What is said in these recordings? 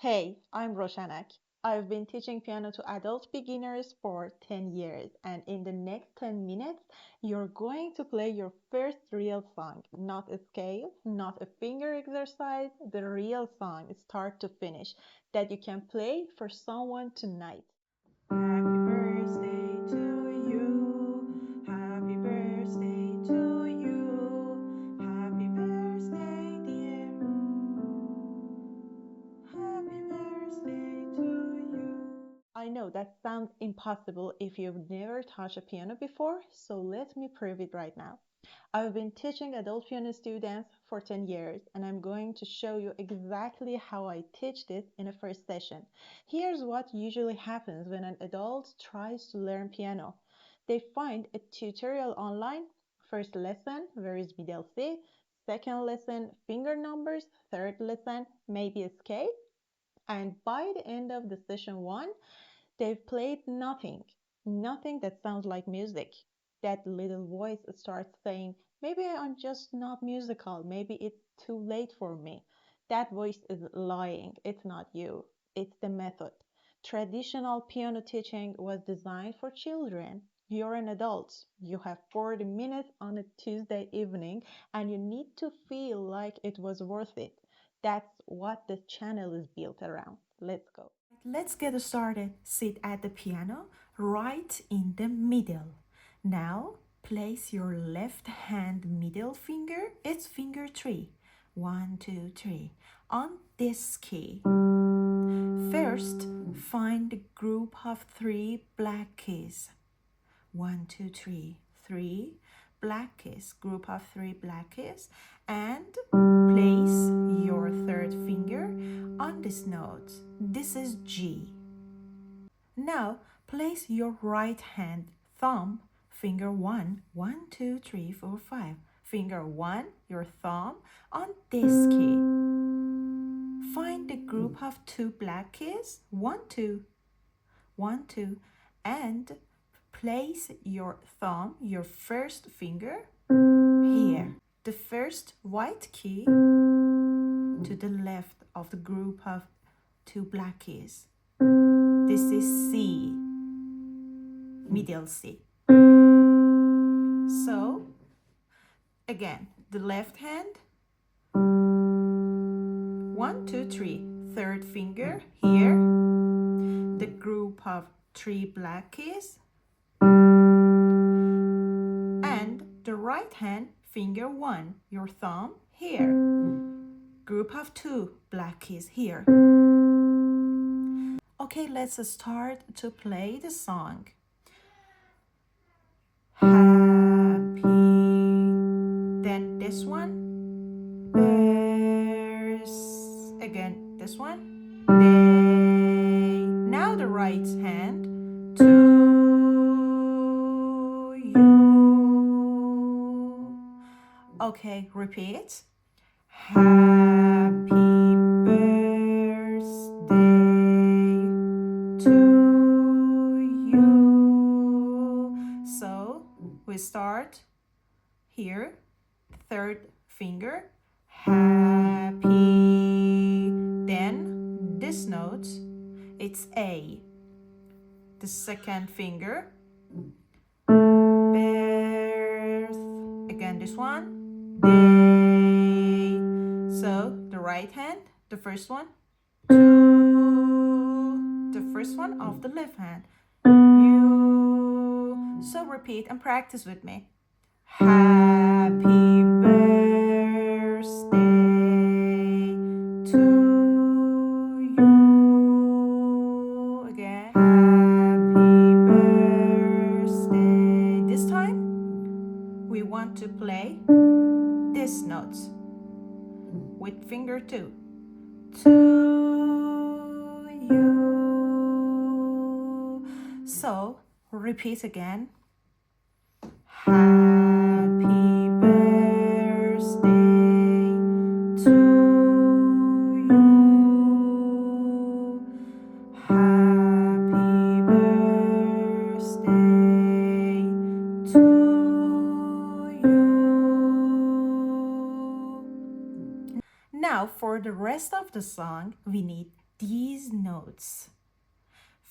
Hey, I'm Roshanak. I've been teaching piano to adult beginners for 10 years, and in the next 10 minutes, you're going to play your first real song. Not a scale, not a finger exercise, the real song, start to finish, that you can play for someone tonight. Happy birthday to you. Happy birthday to you. Happy birthday, dear. Happy birthday to you. I know that sounds impossible if you've never touched a piano before, so let me prove it right now. I've been teaching adult piano students for 10 years, and I'm going to show you exactly how I teach this in a first session. Here's what usually happens when an adult tries to learn piano. They find a tutorial online. First lesson, where is middle C? Second lesson, finger numbers. Third lesson, maybe a scale. And by the end of the session one, they've played nothing, nothing that sounds like music. That little voice starts saying, maybe I'm just not musical, maybe it's too late for me. That voice is lying. It's not you, it's the method. Traditional piano teaching was designed for children. You're an adult. You have 40 minutes on a Tuesday evening, and you need to feel like it was worth it. That's what the channel is built around. Let's go. Let's get started. Sit at the piano right in the middle. Now place your left hand middle finger, it's finger 3. 1, 2, 3. On this key. First, find the group of 3 black keys. 1, 2, 3. 3 black keys, group of 3 black keys, and place your third finger on this note. This is G. Now place your right hand thumb, finger 1, 1, 2, 3, 4, 5. Finger 1, your thumb on this key. Find the group of 2 black keys, 1, 2, 1, 2, and place your thumb, your first finger, here. The first white key to the left of the group of 2 black keys. This is C, middle C. So, again, the left hand, 1, 2, 3, third finger here, the group of 3 black keys, and the right hand, finger 1, your thumb here, group of 2 black keys here. Okay, let's start to play the song. Happy, then this one, again this one, day. Now the right hand, to you. Okay, repeat. Happy birthday to you. So we start here, third finger, happy. Then this note, it's A. The second finger, birth. Again, this one, day. So the right hand, the first one, to the first one of the left hand, you. So repeat and practice with me. Happy birthday to you. Again. Happy birthday. This time, we want to play this notes with finger 2. To you. So, repeat again. Happy birthday to you. Happy birthday to you. Now, for the rest of the song, we need these notes.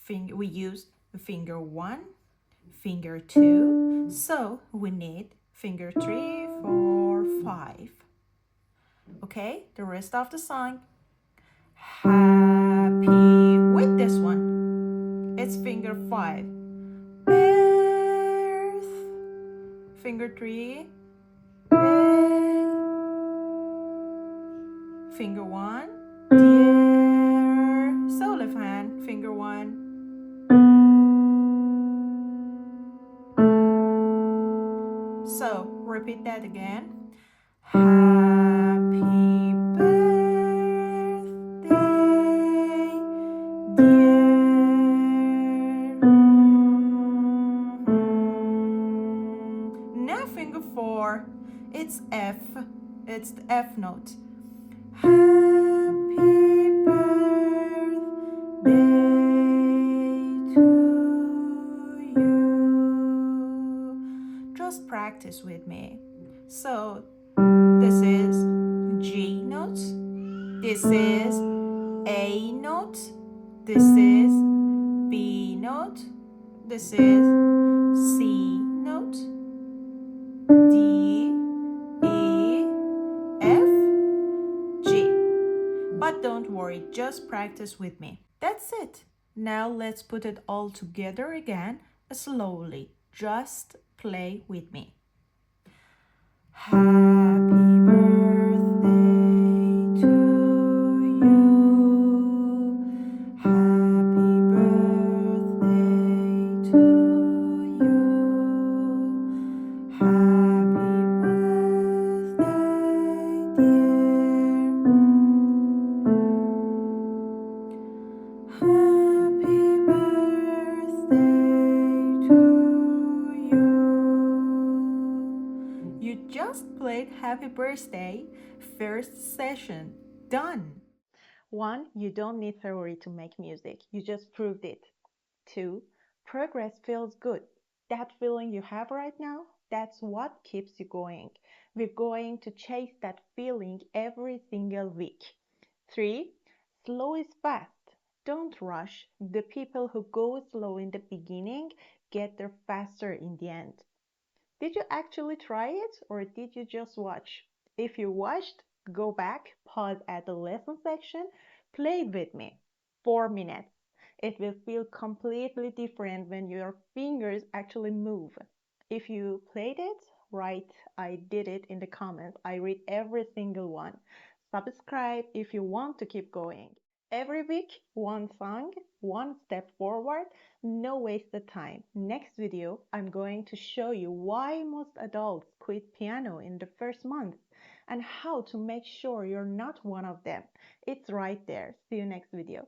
We used finger 1, finger 2, so we need finger 3, 4, 5. Okay, the rest of the song. Happy with this one. It's finger 5. Earth. Finger 3. Day. Finger 1. Dear. So left hand, finger 1. So repeat that again. Happy birthday, dear. Now finger 4. It's F. It's the F note. Happy birthday to you. Just practice with me. So this is G note, this is A note, this is B note, this is C note, D, E, F, G. But don't worry, just practice with me. That's it. Now let's put it all together again slowly. Just play with me. Happy birthday to you. Happy birthday to you. Happy birthday, dear. Happy birthday to you. You just played Happy Birthday first session. Done. 1. You don't need theory to make music. You just proved it. 2. Progress feels good. That feeling you have right now, that's what keeps you going. We're going to chase that feeling every single week. 3. Slow is fast. Don't rush. The people who go slow in the beginning get there faster in the end. Did you actually try it or did you just watch? If you watched, go back, pause at the lesson section, play it with me. 4 minutes. It will feel completely different when your fingers actually move. If you played it, write I did it in the comments. I read every single one. Subscribe if you want to keep going. Every week, one song, one step forward, no wasted time. Next video, I'm going to show you why most adults quit piano in the first month and how to make sure you're not one of them. It's right there. See you next video.